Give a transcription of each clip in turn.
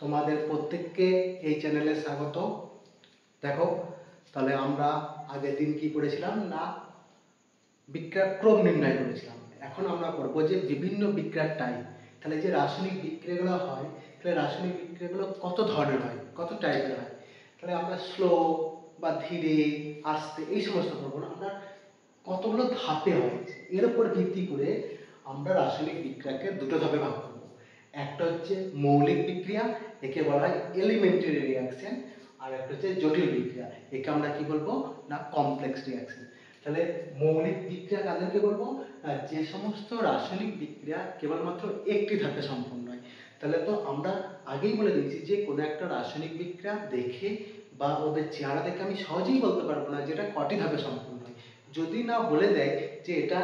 তোমাদের প্রত্যেককে এই চ্যানেলে স্বাগত। দেখো, তাহলে আমরা আগের দিন কি করেছিলাম না বিক্রিয়ার ক্রম নির্ণয় করেছিলাম। এখন আমরা করব যে বিভিন্ন বিক্রিয়ার টাইপ। তাহলে যে রাসায়নিক বিক্রিয়াগুলো হয়, তাহলে রাসায়নিক বিক্রিয়াগুলো কত ধরনের হয়, কত টাইপের হয়। তাহলে আমরা স্লো বা ধীরে আস্তে এই সমস্ত করবো না, আমরা কতগুলো ধাপে হয় এর উপর ভিত্তি করে আমরা রাসায়নিক বিক্রিয়াকে দুটো ধাপে ভাগ করব। একটা হচ্ছে মৌলিক বিক্রিয়া, একে বলা হয় এলিমেন্টারি রিঅ্যাকশন, আর একটা হচ্ছে জটিল বিক্রিয়া, একে আমরা কি বলবো না কমপ্লেক্স রিঅ্যাকশন। তাহলে মৌলিক বিক্রিয়া কাদেরকে বলবো না যে সমস্ত রাসায়নিক বিক্রিয়া কেবলমাত্র একটি ধাপে সম্পন্ন হয়। তাহলে তো আমরা আগেই বলে দিয়েছি যে কোনো একটা রাসায়নিক বিক্রিয়া দেখে বা ওদের চেহারা দেখে আমি সহজেই বলতে পারবো না যে এটা কটি ধাপে সম্পন্ন হয়, যদি না বলে দেয় যে এটা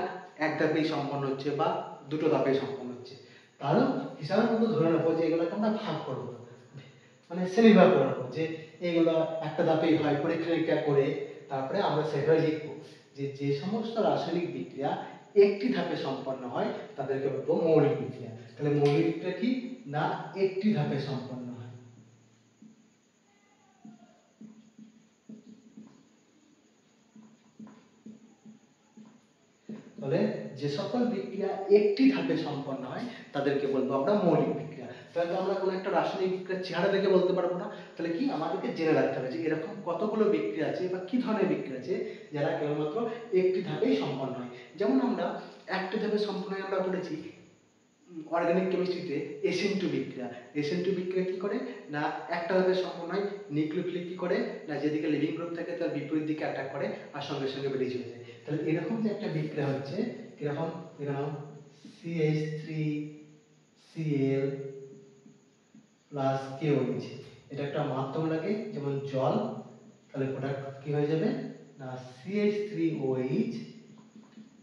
এক ধাপেই সম্পন্ন হচ্ছে বা দুটো ধাপেই সম্পন্ন হচ্ছে, তাহলে হিসাবের মতো ধরে নেবো যে এগুলোকে আমরা ভাগ করবো, মানে শ্রেণীভাগ করে নেবো যে এইগুলো একটা ধাপেই হয়, পরীক্ষা নিরীক্ষা করে তারপরে আমরা সেভাবে লিখবো যে যে সমস্ত রাসায়নিক বিক্রিয়া একটি ধাপে সম্পন্ন হয় তাদেরকে বলবো মৌলিক বিক্রিয়া। তাহলে মৌলিক বিক্রিয়া কি না একটি ধাপে সম্পন্ন হয়। তাহলে যে সকল বিক্রিয়া একটি ধাপে সম্পন্ন হয় তাদেরকে বলবো আমরা মৌলিক বিক্রিয়া। তাহলে আমরা কোনো একটা রাসায়নিক বিক্রিয়ার চেহারা দেখে বলতে পারবো না, তাহলে কি আমাদেরকে জেনে রাখতে হবে যে এরকম কতগুলো বিক্রিয়া আছে বা কি ধরনের বিক্রিয়া আছে যারা কেবলমাত্র একটি ধাপেই সম্পন্ন হয়। যেমন আমরা একটি ধাপে সম্পন্ন হয় আমরা বলেছি অর্গানিক কেমিস্ট্রিতে SN2 বিক্রিয়া। SN2 বিক্রিয়া কি করে না একটা ধাপে সম্পন্ন হয়, নিউক্লিওফিলিক কি করে না যেদিকে লিভিং গ্রুপ থাকে তার বিপরীত দিকে অ্যাটাক করে আর সঙ্গে সঙ্গে বেরিয়ে চলে যায়। তাহলে এরকম যে একটা বিক্রিয়া হচ্ছে কিরকম, এরকম CH3Cl প্লাস KOH, এটা একটা মাধ্যম লাগে যেমন জল, তাহলে প্রোডাক্ট কি হয়ে যাবে না CH3OH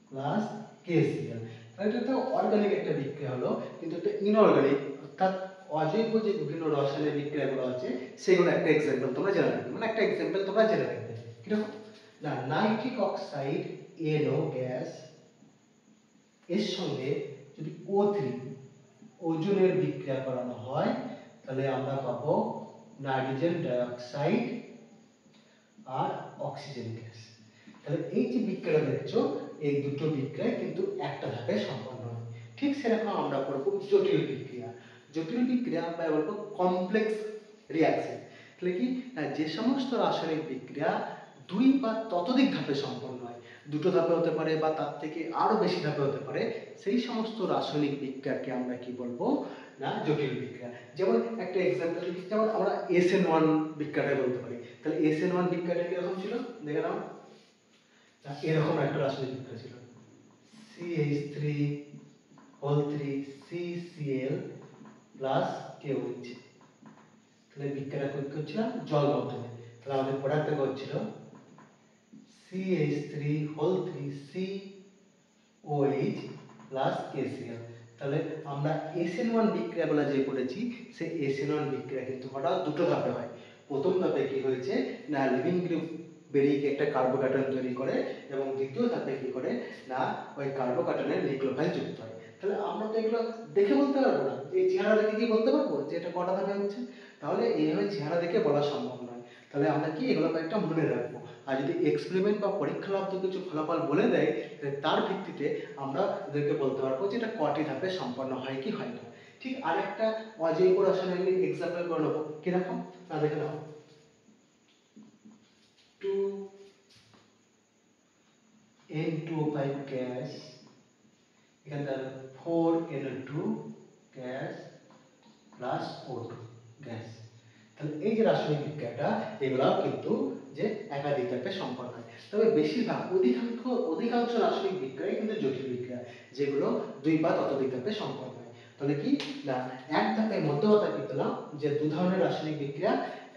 প্লাস KCl। এটা তো অর্গানিক একটা বিক্রিয়া হলো, কিন্তু এটা ইনঅর্গানিক অর্থাৎ অজৈব যে বিভিন্ন রসায়নের বিক্রিয়াগুলো আছে সেগুলো একটা এক্সাম্পল তোমরা জেনে রাখবে, মানে একটা এক্সাম্পল তোমরা জেনে রাখবে কিরকম না নাইট্রিক অক্সাইড NO গ্যাস এর সঙ্গে যদি O3 ওজনের বিক্রিয়া করানো হয় তাহলে আমরা পাবো নাইট্রোজেন ডাইঅক্সাইড আর অক্সিজেন গ্যাস। তাহলে এই যে বিক্রিয়া দেখছো এই দুটো বিক্রিয়া কিন্তু একটা ধাপে সম্পন্ন হয়। ঠিক সেরকম আমরা করব জটিল বিক্রিয়া। জটিল বিক্রিয়া আমরা বলবো কমপ্লেক্স রিঅ্যাকশন। তাহলে কি যে সমস্ত রাসায়নিক বিক্রিয়া দুই বা ততোধিক ধাপে সম্পন্ন হয়, দুটো ধাপে হতে পারে বা তার থেকে আরো বেশি ধাপে হতে পারে, সেই সমস্ত রাসায়নিক বিক্রিয়াকে আমরা কি বলবো না জটিল বিক্রিয়া। যেমন একটা এক্সাম্পল, যেমন আমরা SN1 বিক্রিয়াটা বলতে পারি। তাহলে SN1 বিক্রিয়াটা কিরকম ছিল দেখে নাও, এরকম একটা রাসায়নিক বিক্রিয়া ছিল CH3 প্লাস KOH। তাহলে বিক্রিয়াটা কি হচ্ছিল জল মাধ্যমে। তাহলে আমাদের প্রোডাক্টটা হচ্ছিল CH3 প্লাস KCl। তাহলে আমরা SN1 বিক্রিয়াগুলো যে পড়েছি সেই SN1 বিক্রিয়া কিন্তু হঠাৎ দুটো ধাপে হয়। প্রথম ধাপে কি হয়েছে না লিভিং গ্রুপ বেরিয়ে গিয়ে একটা কার্বোক্যাটায়ন তৈরি করে, এবং দ্বিতীয় ধাপে কি করে না ওই কার্বোক্যাটায়নের নিউক্লিওফাইল যুক্ত হয়। তাহলে আমরা তো এগুলো দেখে বলতে পারবো না, এই চেহারা দেখে কি বলতে পারবো যে এটা কটা ধাপে হচ্ছে, তাহলে এইভাবে চেহারা দেখে বলা সম্ভব নয়। তাহলে আমরা কি এগুলো কয়েকটা মনে রাখবো, আর যদি এক্সপেরিমেন্ট বা পরীক্ষালব্ধ কিছু ফলাফল বলে দেয় তার ভিত্তিতে আমরা ওদেরকে বলতে পারবো যে এটা কটি ধাপে সম্পন্ন হয় কি হয় না। ঠিক আরেকটা অজৈব রাসায়নিক এক্সাম্পল করে নেবো, কিরকম না দেখে নাও 2N2O5 গ্যাস, এখানে 4NO2 gas plus O2 gas. তাহলে এই যে রাসায়নিক বিক্রিয়াটা এগুলাও কিন্তু যে একাধিক ধাপে সম্পন্ন হয়, তবে বেশিরভাগ অধিকাংশ রাসায়নিক বিক্রিয়া কিন্তু জটিল বিক্রিয়া যেগুলো দুই বা ততোধিক ধাপে সম্পন্ন হয়। তাহলে কি না এক ধাপের মধ্যে কথা কি পেলাম যে দু ধরনের রাসায়নিক বিক্রিয়া,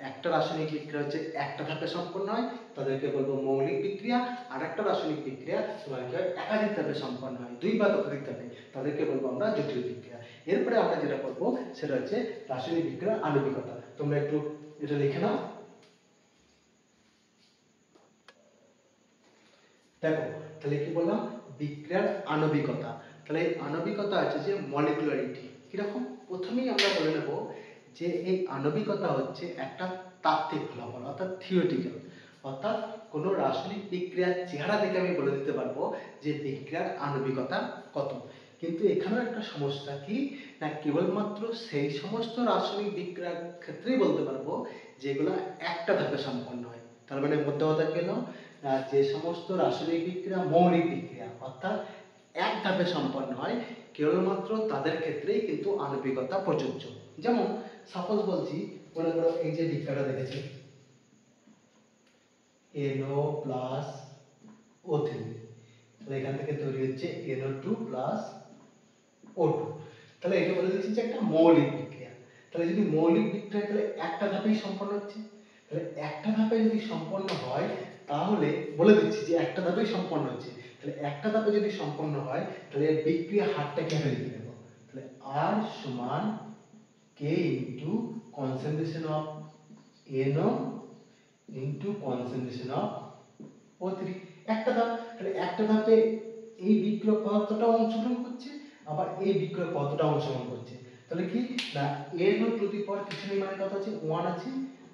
একটা রাসায়নিক বিক্রিয়া হচ্ছে একটা ধাপে সম্পন্ন হয় তাদেরকে বলবো মৌলিক বিক্রিয়া, আর একটা রাসায়নিক বিক্রিয়া তোমার কি হয় একাধিক ধাপে সম্পন্ন হয় দুই বা ততোধিক ধাপে, তাদেরকে বলবো আমরা জটিল বিক্রিয়া। এরপরে আমরা যেটা করবো সেটা হচ্ছে রাসায়নিক বিক্রিয়ার আণবিকতা। তোমরা একটু এটা লিখে নাও। দেখো তাহলে কি বললাম বিক্রিয়ার আণবিকতা। তাহলে আণবিকতা আছে যে মলিকুলারিটি কিরকম, প্রথমেই আমরা বলে নেব যে এই আণবিকতা হচ্ছে একটা তাত্ত্বিক ফলাফল, অর্থাৎ থিওরিটিক্যাল। অর্থাৎ কোনো রাসায়নিক বিক্রিয়ার চেহারা দেখে আমি বলে দিতে পারবো যে বিক্রিয়ার আণবিকতা কত। কিন্তু এখানেও একটা সমস্যা কি না, কেবলমাত্র সেই সমস্ত রাসায়নিক বিক্রিয়ার ক্ষেত্রেই বলতে পারবো যেগুলো একটা ধাপে সম্পন্ন হয়। তার মানে মধ্য কথা কি হলো, যে সমস্ত রাসায়নিক বিক্রিয়া মৌলিক বিক্রিয়া অর্থাৎ এক ধাপে সম্পন্ন হয়, কেবলমাত্র তাদের ক্ষেত্রেই কিন্তু আণবিকতা প্রযোজ্য। যেমন সাপোজ বলছি, মনে করো এই যে বিক্রিয়াটা দেখেছি NO প্লাস O3, তাহলে এখান থেকে তৈরি হচ্ছে NO2 প্লাস O2। তাহলে এটা বলে দিচ্ছি যে একটা মৌলিক বিক্রিয়া। তাহলে যদি মৌলিক বিক্রিয়া তাহলে একটা ধাপেই সম্পন্ন হচ্ছে, তাহলে একটা ধাপে যদি সম্পন্ন হয় তাহলে বলে দিচ্ছি যে একটা ধাপেই সম্পন্ন হচ্ছে, তাহলে একটা ধাপে যদি সম্পন্ন হয় তাহলে বিক্রিয়া হারটাকে আমি লিখে দেবো। তাহলে R সমান K into concentration of NO into concentration of O3। একটা ধাপ, তাহলে একটা ধাপে এই বিক্রিয়ক পদার্থটা অংশগ্রহণ করছে, আবার এই বিক্রিয়ক পদার্থটা অংশগ্রহণ করছে। তাহলে কি না, NO টু দি পাওয়ার কিছু নেই মানে কত আছে 1 আছে,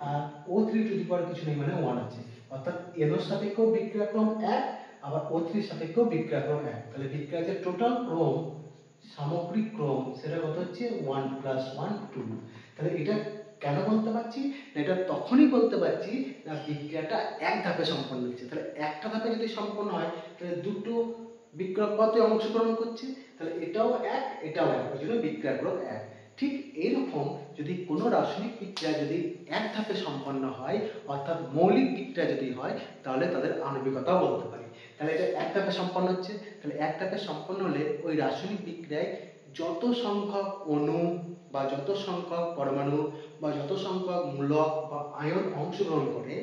আর O3 টু দি পাওয়ার কিছু নেই মানে 1 আছে। অর্থাৎ NO এর সাপেক্ষেও বিক্রিয়াক্রম 1, আবার O3 এর সাপেক্ষেও বিক্রিয়াক্রম 1। তাহলে বিক্রিয়ার যে টোটাল ক্রম, সামগ্রিক ক্রম, সেটা কত হচ্ছে 1 + 1 2। তাহলে এটা কেন বলতে পারছি না, এটা তখনই বলতে পারছি না বিক্রিয়াটা এক ধাপে সম্পন্ন হচ্ছে। তাহলে একটা ধাপে যদি সম্পন্ন হয় তাহলে দুটো বিক্রিয়ক পথে অংশগ্রহণ করছে, তাহলে এটাও এক এটাও এক, ওই জন্য বিক্রিয়াক্রম এক। ঠিক এইরকম যদি কোনো রাসায়নিক বিক্রিয়া যদি এক ধাপে সম্পন্ন হয়, অর্থাৎ মৌলিক বিক্রিয়া যদি হয়, তাহলে তাদের আণবিকতাও বলতে পারি। তাহলে এটা এক ধাপে সম্পন্ন হচ্ছে, তাহলে এক ধাপে সম্পন্ন হলে ওই রাসায়নিক বিক্রিয়ায় যত সংখ্যক অণু বা যত সংখ্যক পরমাণু বা যত সংখ্যক মূলক বা আয়ন অংশগ্রহণ করে,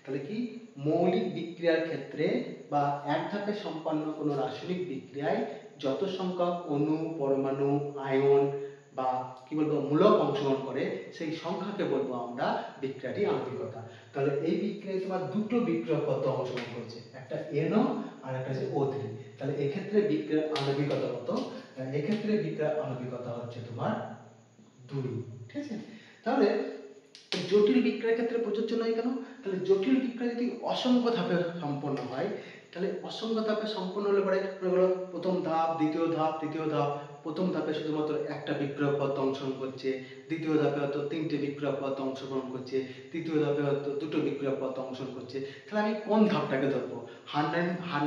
তাহলে কি মৌলিক বিক্রিয়ার ক্ষেত্রে বা এক ধাপে সম্পন্ন কোনো রাসায়নিক বিক্রিয়ায় যত সংখ্যক অণু পরমাণু আয়ন বা কি বলবো মূলক অংশগ্রহণ করে, সেই সংখ্যাকে বলবো আমরা বিক্রিয়াটি আণবিকতা। তাহলে এই বিক্রিয়ায় তোমার দুটো বিক্রিয়ক পদার্থ অংশগ্রহণ করছে, একটা NO আর একটা হচ্ছে O3। তাহলে এক্ষেত্রে বিক্রিয়ার আণবিকতা কত, এক্ষেত্রে বিক্রিয়ার আণবিকতা হচ্ছে তোমার 2। ঠিক আছে। তাহলে জটিল বিক্রিয়ার ক্ষেত্রে প্রযোজ্য নয় কেন, তাহলে জটিল বিক্রিয়া যদি অসংখ্য ধাপে সম্পন্ন হয়, তাহলে অসংখ্য ধাপে সম্পন্ন হলে পরে মনে করো প্রথম ধাপ দ্বিতীয় ধাপ তৃতীয় ধাপ, প্রথম ধাপে শুধুমাত্র একটা বিক্রিয়ক পদার্থ অংশগ্রহণ করছে, দ্বিতীয় ধাপে হয়তো তিনটে বিক্রিয়ক পদার্থ অংশগ্রহণ করছে, তৃতীয় ধাপে হয়তো দুটো বিক্রিয়ক পদার্থ অংশগ্রহণ করছে। তাহলে আমি কোন ধাপটাকে ধরবো, হার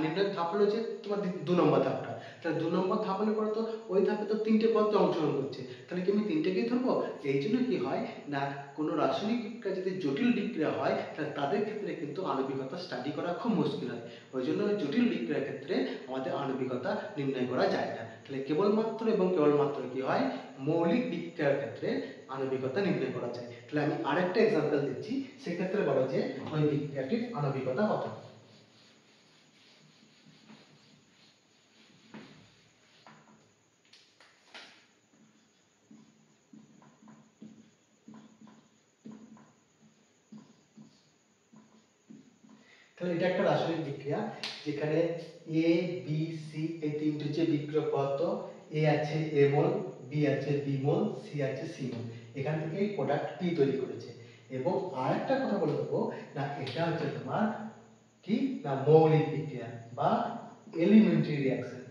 নির্ণয়ের ধাপ হলো যে তোমার 2 নম্বর ধাপটা। তাহলে 2 নম্বর ধাপ হলে পরে তো ওই ধাপে তো তিনটে পদার্থ অংশগ্রহণ করছে, তাহলে কি আমি তিনটেকেই ধরবো। এই জন্য কি হয় না, কোনো রাসায়নিক বিক্রিয়া যদি জটিল বিক্রিয়া হয় তাহলে তাদের ক্ষেত্রে কিন্তু আণবিকতা স্টাডি করা খুব মুশকিল হয়। ওই জন্য জটিল বিক্রিয়ার ক্ষেত্রে আমাদের আণবিকতা নির্ণয় করা যায় না। তাহলে কেবলমাত্র এবং কেবলমাত্র কি হয়, মৌলিক বিক্রিয়ার ক্ষেত্রে আণবিকতা নির্ণয় করা যায়। তাহলে আমি আরেকটা এক্সাম্পল দিচ্ছি, সেক্ষেত্রে বলো যে ওই বিক্রিয়াটির আণবিকতা কত। তাহলে এটা একটা রাসায়নিক বিক্রিয়া যেখানে A B C এই তিনটে হচ্ছে বিক্রিয়ক পদার্থ, A আছে A মোল, B আছে B মোল, C আছে C মোল। এখান থেকে এই প্রোডাক্ট P তৈরি করেছে। এবং আরেকটা কথা বলে দেবো না, এটা হচ্ছে তোমার কি না মৌলিক বিক্রিয়া বা এলিমেন্টারি রিঅ্যাকশন,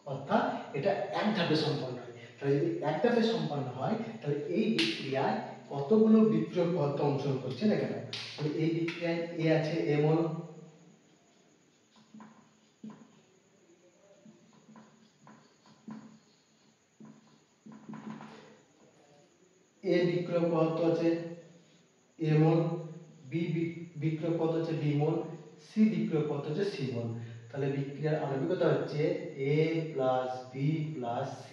অর্থাৎ এটা এক ধাপে সম্পন্ন হয়। তাহলে যদি এক ধাপে সম্পন্ন হয় তাহলে এই বিক্রিয়ায় কতগুলো বিক্রিয়ক পদার্থ অংশগ্রহণ করছে দেখে নাও। তাহলে এই বিক্রিয়ায় A আছে A মোল, A বিক্রিয়ক পদার্থ আছে A মোল, B বিক্রিয়ক পদার্থ আছে B মোল, C বিক্রিয়ক পদার্থ আছে C মোল। তাহলে বিক্রিয়ার আণবিকতা হচ্ছে A plus B plus C।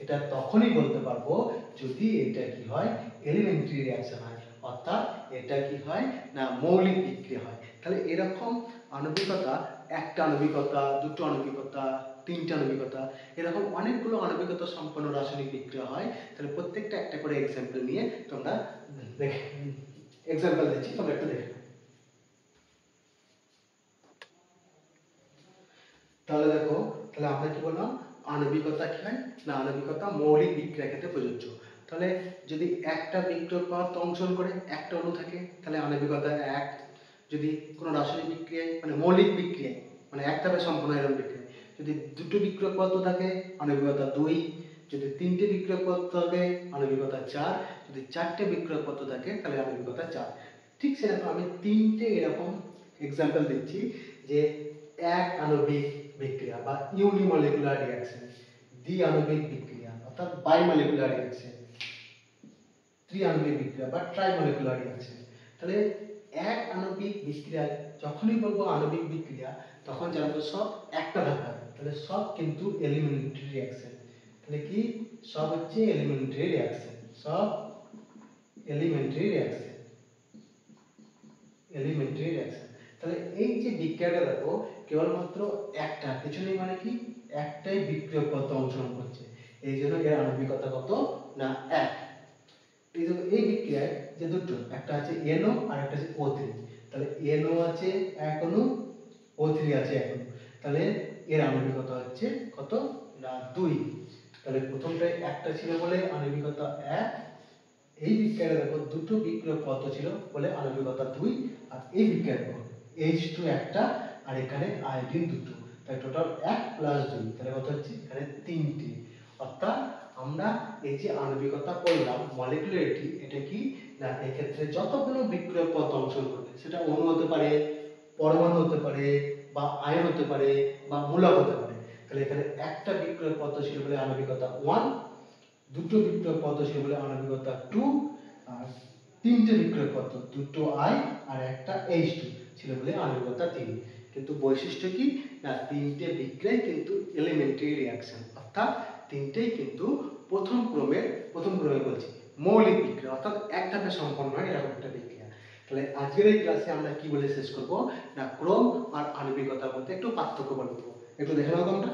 এটা তখনই বলতে পারবো যদি এটা কি হয় এলিমেন্টারি রিঅ্যাকশন হয়, অর্থাৎ এটা কি হয় না মৌলিক বিক্রিয়া হয়। তাহলে এরকম আণবিকতা, একটা আণবিকতা, দুটো আণবিকতা, তিনটা আণবিকতা, এরকম অনেকগুলো আণবিকতা সম্পন্ন রাসায়নিক বিক্রিয়া হয়। তাহলে প্রত্যেকটা একটা করে এক্সাম্পল নিয়ে তোমরা দেখে, এক্সাম্পল দিচ্ছি তোমরা একটু দেখে। তাহলে দেখো, তাহলে আমরা কি বললাম আণবিকতা কি হয় না, আণবিকতা মৌলিক বিক্রিয়ার ক্ষেত্রে প্রযোজ্য। তাহলে যদি একটা বিক্রিয়ক পদার্থ অংশগ্রহণ করে একটা অণু থাকে তাহলে আণবিকতা 1। যদি কোনো রাসায়নিক বিক্রিয়ায় মানে মৌলিক বিক্রিয়ায় মানে এক ধাপে সম্পন্ন এরকম বিক্রিয়া যদি দুটো বিক্রিয়ক পদার্থ থাকে আণবিকতা 2। যদি তিনটে বিক্রিয়ক পদার্থ থাকে আণবিকতা 4। যদি চারটে বিক্রিয়ক পদার্থ থাকে তাহলে আণবিকতা 4। ঠিক সেরকম আমি তিনটে এরকম এক্সাম্পল দিচ্ছি যে এক আণবিক বিক্রিয়া বা ইউনিমলিকুলার রিঅ্যাকশন, দ্বি আণবিক বিক্রিয়া অর্থাৎ বাইমলিকুলার রিঅ্যাকশন, ত্রিআণবিক বিক্রিয়া বা ট্রাইমলিকুলার রিঅ্যাকশন। তাহলে এক আণবিক বিক্রিয়া যখনই বলবো আণবিক বিক্রিয়া তখন জানবো সব একটা ধাপ। তাহলে সব কিন্তু এলিমেন্টারি রিঅ্যাকশন। তাহলে কি সব হচ্ছে এলিমেন্টারি রিঅ্যাকশন, সব এলিমেন্টারি রিঅ্যাকশন, এলিমেন্টারি রিঅ্যাকশন। তাহলে এই যে বিক্রিয়াটা দেখো কেবলমাত্র একটা, কিছু নেই মানে কি একটাই বিক্রিয়ক পদার্থ অংশগ্রহণ করছে, এই জন্য এর আণবিকতা কত না 1। এই বিক্রিয়ায় যে দুটো, একটা আছে NO আর একটা আছে O3। তাহলে NO আছে 1 অণু, O3 আছে 1 অণু, তাহলে এর আণবিকতা হচ্ছে কত না 2। তাহলে প্রথমটায় একটা ছিল বলে আণবিকতা 1। এই বিক্রিয়ায় দেখো দুটো বিক্রিয়ক পদার্থ ছিল বলে আণবিকতা 2। আর এই বিক্রিয়ায় দেখো H2 একটা আর এখানে আয়োডিন দুটো, তাই টোটাল 1 + 2 তাহলে কত হচ্ছে এখানে 3টে। অর্থাৎ আমরা এই যে আণবিকতা করলাম মলিকুলারিটি, এটা কি না এই ক্ষেত্রে যতগুলো বিক্রিয়ক পদার্থ অংশগ্রহণ করবে সেটা অণু হতে পারে, পরমাণু হতে পারে বা আয়ন হতে পারে বা মূলক হতে পারে। তাহলে এখানে একটা বিক্রিয়ক পদার্থ ছিল বলে আণবিকতা 1, দুটো বিক্রিয়ক পদার্থ ছিল বলে আণবিকতা 2, আর তিনটে বিক্রিয়ক পদার্থ দুটো I আর একটা H2 ছিল বলে আণবিকতা 3। কিন্তু বৈশিষ্ট্য কি না তিনটে বিক্রিয়াই কিন্তু এলিমেন্টারি রিঅ্যাকশন, অর্থাৎ তিনটেই কিন্তু প্রথম ক্রমে বলছি মৌলিক বিক্রিয়া, অর্থাৎ এক ধাপে সম্পন্ন হয় এরকম একটা বিক্রিয়া। তাহলে আজকের এই ক্লাসে আমরা কি বলে শেষ করব না ক্রম আর আণবিকতার মধ্যে একটু পার্থক্য বলবো। একটু দেখে নাও তোমরা।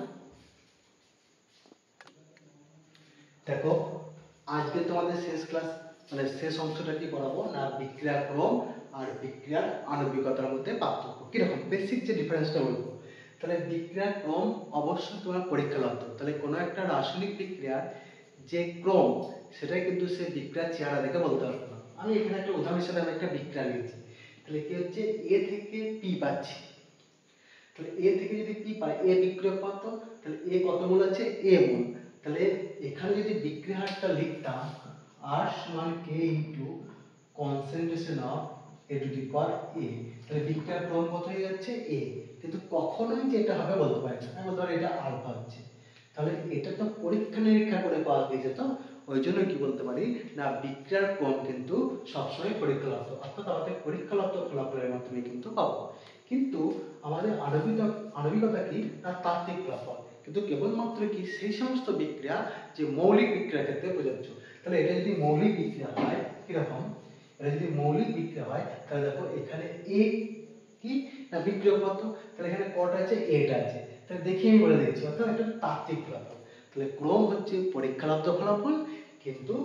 দেখো আজকে তোমাদের শেষ ক্লাস মানে শেষ অংশটা কি করাবো না বিক্রিয়ার ক্রম আর বিক্রিয়ার আণবিকতার মধ্যে পার্থক্য কিরকম, বেসিক যে ডিফারেন্সটা বলবো। তাহলে বিক্রিয়ার ক্রম অবশ্যই তোমার পরীক্ষালব্ধ। তাহলে কোনো একটা রাসায়নিক বিক্রিয়ার যে ক্রম সেটাই কিন্তু সে বিক্রিয়ার চেহারা দেখে বলতে পারবো না। আমি এখানে একটা উদাহরণ হিসেবে আমি একটা বিক্রিয়া নিয়েছি। তাহলে কি হচ্ছে A থেকে P পাচ্ছি। তাহলে A থেকে যদি P পাই, A বিক্রিয়ক পদার্থ, তাহলে A কত মোল আছে A মোল। তাহলে এখানে যদি বিক্রিয়া হারটা লিখতাম R সমান K into concentration of A two the power A, তাহলে বিক্রিয়ার ক্রম কত হয়ে যাচ্ছে A। কিন্তু কখনোই যে এটা হবে বলতে পারি না, আমি বলতে পারি এটা আলফা হচ্ছে। তাহলে এটা তো পরীক্ষা নিরীক্ষা করে পাওয়া গেছে, তো ওই জন্য কি বলতে পারি না বিক্রিয়ার ক্রম কিন্তু সবসময় পরীক্ষালব্ধ, অর্থাৎ আমাদের পরীক্ষালব্ধ ফলাফলের মাধ্যমে কিন্তু পাবো। কিন্তু আমাদের আণবিকতা কি না তাত্ত্বিক ফলাফল, কিন্তু কেবলমাত্র কি সেই সমস্ত বিক্রিয়া যে মৌলিক বিক্রিয়ার ক্ষেত্রে প্রযোজ্য। তাহলে এটা যদি মৌলিক বিক্রিয়া হয় কিরকম, এটা যদি মৌলিক বিক্রিয়া হয় তাহলে দেখো এখানে A কি না বিক্রিয়ক পদার্থ, তাহলে এখানে কটা আছে এটা আছে, তাহলে দেখি আমি বলে দিচ্ছি, অর্থাৎ এটা তাত্ত্বিক ফলাফল। তাহলে ক্রম হচ্ছে পরীক্ষালব্ধ ফলাফল, কিন্তু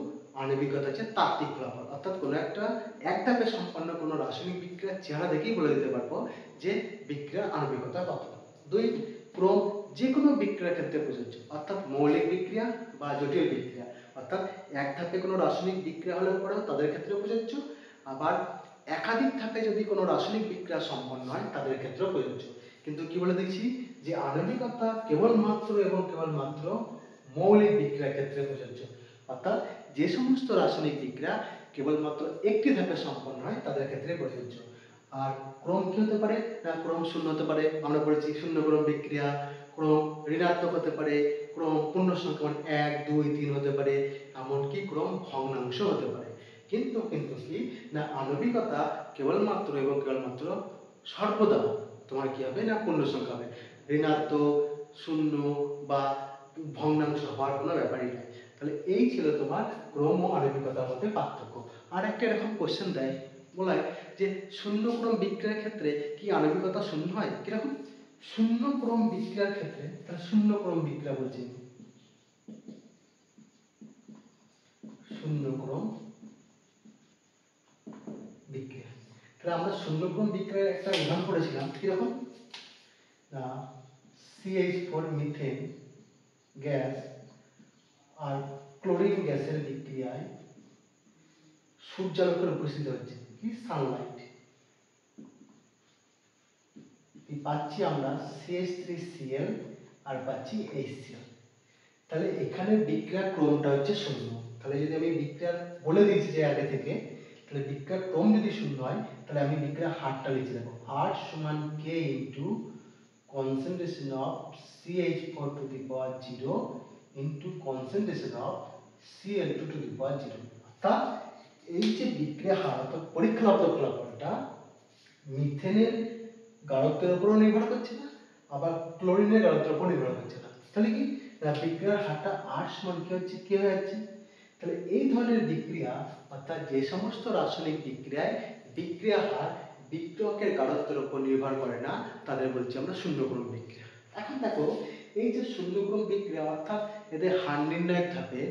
আণবিকতা হচ্ছে তাত্ত্বিক ফলাফল, অর্থাৎ কোনো একটা এক ধাপে সম্পন্ন কোনো রাসায়নিক বিক্রিয়ার চেহারা দেখেই বলে দিতে পারবো যে বিক্রিয়ার আণবিকতা কত। 2 ক্রম যে কোনো বিক্রিয়ার ক্ষেত্রে প্রযোজ্য, অর্থাৎ মৌলিক বিক্রিয়া বা জটিল বিক্রিয়া, অর্থাৎ এক ধাপে কোনো রাসায়নিক বিক্রিয়া হলে পরেও তাদের ক্ষেত্রে প্রযোজ্য, আবার একাধিক ধাপে যদি কোনো রাসায়নিক বিক্রিয়া সম্পন্ন হয় তাদের ক্ষেত্রেও প্রযোজ্য। কিন্তু কি বলে দিচ্ছি যে আণবিকতা কেবলমাত্র এবং কেবলমাত্র মৌলিক বিক্রিয়ার ক্ষেত্রে প্রযোজ্য, অর্থাৎ যে সমস্ত রাসায়নিক বিক্রিয়া কেবলমাত্র একটি ধাপে সম্পন্ন হয় তাদের ক্ষেত্রে প্রযোজ্য। আর ক্রম কি হতে পারে না ক্রম শূন্য হতে পারে, আমরা বলেছি শূন্য ক্রম বিক্রিয়া, ক্রম ঋণাত্মক হতে পারে, ক্রম পূর্ণ সংখ্যা মানে 1 2 3 হতে পারে, এমনকি ক্রম ভগ্নাংশ হতে পারে। কিন্তু কি না আণবিকতা কেবলমাত্র এবং কেবলমাত্র সর্বদা তোমার কি হবে না পূর্ণ সংখ্যা হবে, ঋণাত্মক শূন্য বা ভগ্নাংশ হওয়ার কোনো ব্যাপারই নাই। তাহলে এই ছিল তোমার ক্রম ও আণবিকতার মধ্যে পার্থক্য। আর একটা এরকম কোশ্চেন দেয়, বলা হয় যে শূন্য ক্রম বিক্রিয়ার ক্ষেত্রে কি আণবিকতা শূন্য হয় কিরকম, শূন্য ক্রম বিক্রিয়ার ক্ষেত্রে, তাহলে শূন্য ক্রম বিক্রিয়া বলছি, শূন্য ক্রম বিক্রিয়া। তাহলে আমরা শূন্য ক্রম বিক্রিয়ার একটা উদাহরণ পড়েছিলাম কিরকম না CH4 মিথেন গ্যাস আর ক্লোরিন গ্যাসের বিক্রিয়ায় সূর্যালোকের উপস্থিতি হচ্ছে কি সানলাইট, পাচ্ছি আমরা CH3Cl আর পাচ্ছি HCl। তাহলে এখানে বিক্রিয়ার ক্রমটা হচ্ছে শূন্য। তাহলে যদি আমি বিক্রিয়ার বলে দিয়েছি যে আগে থেকে, তাহলে বিক্রিয়ার ক্রম যদি শূন্য হয় তাহলে আমি বিক্রিয়ার হারটা লিখে দেবো, R সমান K into concentration of CH4 to the power 0 into concentration of Cl2 to the power 0। অর্থাৎ এই যে বিক্রিয়া হার অর্থাৎ পরীক্ষালব্ধ ফলাফলটা মিথেনের গাঢ়ত্বের উপরও নির্ভর করছে না, আবার ক্লোরিনের গাঢ়ত্বের উপর নির্ভর করছে না। তাহলে কি বিক্রিয়ার হারটা R সমান কি হচ্ছে, K হয়ে যাচ্ছে। তাহলে এই ধরনের বিক্রিয়া অর্থাৎ যে সমস্ত রাসায়নিক বিক্রিয়ায় বিক্রিয়া হার বিক্রিয়কের গাঢ়ত্বের উপর নির্ভর করে না তাদের বলছি আমরা শূন্যক্রম বিক্রিয়া। এখন দেখো এই যে শূন্যক্রম বিক্রিয়া অর্থাৎ এদের হার নির্ণয়ের ধাপে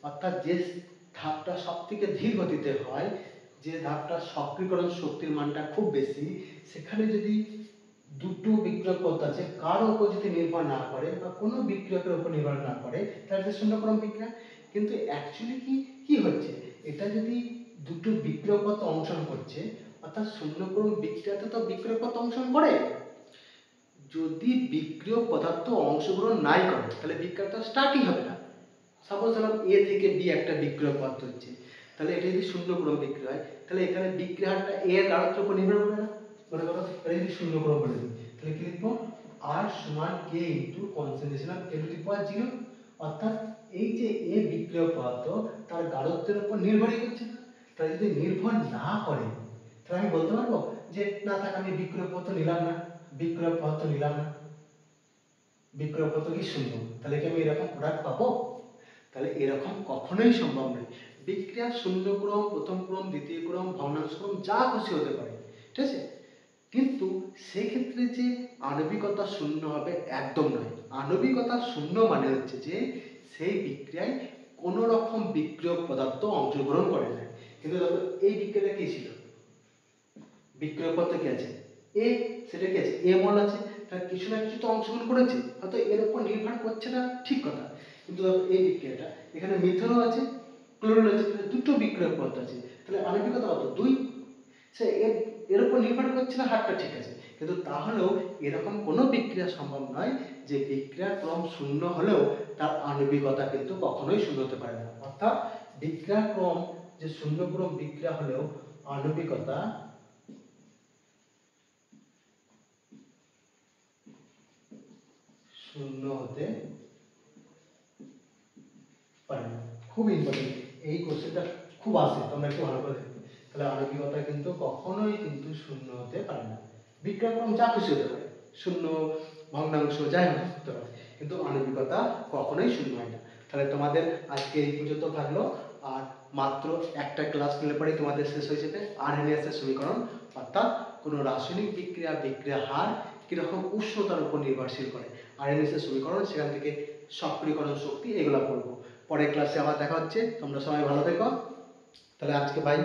অর্থাৎ যে ধাপটা সব থেকে ধীর গতিতে হয়, যে ধাপটা সক্রিয়করণ শক্তির মানটা খুব বেশি, সেখানে যদি দুটো বিক্রিয়ক পদ্ধতি আছে কার উপর যদি নির্ভর না করে বা কোনো বিক্রিয়কের উপর নির্ভর না করে তাহলে শূন্যক্রম বিক্রিয়া। কিন্তু অ্যাকচুয়ালি কি হচ্ছে, এটা যদি দুটো বিক্রিয়ক পদ্ধতি অংশগ্রহণ করছে অর্থাৎ শূন্যক্রম বিক্রিয়াতে তো বিক্রিয়ক পদ্ধতি অংশগ্রহণ করে, যদি বিক্রিয়ক পদার্থ অংশগ্রহণ নাই করে তাহলে বিক্রিয়াটা স্টার্টই হবে না। সাপোজ ধরলাম A থেকে B একটা বিক্রিয়ক পদার্থ হচ্ছে, তাহলে এটা যদি শূন্যক্রম বিক্রিয়া হয় তাহলে এখানে বিক্রিয়া হারটা A এর গাঢ়ত্বের উপর নির্ভর করে না। মনে করো এটা যদি শূন্যক্রম বলে দিই তাহলে কি লিখবো, R সমান K into concentration of K to the power 0। অর্থাৎ এই যে A বিক্রিয়ক পদার্থ তার গাঢ়ত্বের উপর নির্ভরই করছে না। তাহলে যদি নির্ভর না করে তাহলে আমি বলতে পারবো যে না থাক আমি বিক্রিয়ক পদার্থ নিলাম না, বিক্রিয়ক পদার্থ নিলাম না, বিক্রিয়ক পদার্থ কি শূন্য, তাহলে কি আমি এরকম প্রোডাক্ট পাবো? তাহলে এরকম কখনোই সম্ভব নয়। বিক্রিয়া শূন্যক্রম, প্রথম ক্রম, দ্বিতীয় ক্রম, ভগ্নাংশ ক্রম যা খুশি হতে পারে, ঠিক আছে, কিন্তু সেক্ষেত্রে যে আণবিকতা শূন্য হবে একদম নয়। আণবিকতা শূন্য মানে হচ্ছে যে সেই বিক্রিয়ায় কোনো রকম বিক্রিয়ক পদার্থ অংশগ্রহণ করে না। কিন্তু দেখো এই বিক্রিয়াটা কি ছিল, বিক্রিয়ক পদার্থ কি আছে A, সেটা কি আছে A মল আছে, তার কিছু না কিছু তো অংশগ্রহণ করেছে, হয়তো এর উপর নির্ভর করছে না ঠিক কথা, কিন্তু দেখো এই বিক্রিয়াটা এখানে মিথেনও আছে ক্লোরিন আছে, দুটো বিক্রিয়ক পদার্থ আছে, তাহলে আণবিকতা কত 2। সে এর উপর নির্ভর করছে না, হারটা ঠিক আছে, কিন্তু তাহলেও এরকম কোনো বিক্রিয়া সম্ভব নয় যে বিক্রিয়ার ক্রম শূন্য হলেও তার আণবিকতা কিন্তু কখনোই শূন্য হতে পারে না। অর্থাৎ বিক্রিয়ার ক্রম যে শূন্যক্রম বিক্রিয়া হলেও আণবিকতা শূন্য হতে পারে না। খুব ইম্পর্টেন্ট, এই কোশ্চেনটা খুব আসে, তোমরা একটু ভালো করে দেখো। তাহলে আণবিকতা কিন্তু কখনোই কিন্তু শূন্য হতে পারে না। বিক্রিয়াক্রম যা খুশি হতে পারে, শূন্য, ভগ্নাংশ যাই হোক হতে পারে, কিন্তু আণবিকতা কখনোই শূন্য হয় না। তাহলে তোমাদের আজকে এই পর্যন্ত থাকলো, আর মাত্র একটা ক্লাস নিলে পরেই তোমাদের শেষ হয়ে যাবে আরএনএস সমীকরণ, অর্থাৎ কোনো রাসায়নিক বিক্রিয়া হার কিরকম উষ্ণতার উপর নির্ভরশীল করে, আরএনএস সমীকরণ, সেখান থেকে সক্রিয়করণ শক্তি, এগুলো পড়বো। পরের ক্লাসে আবার দেখা হচ্ছে, তোমরা সবাই ভালো থেকো। তাহলে আজকে বাই।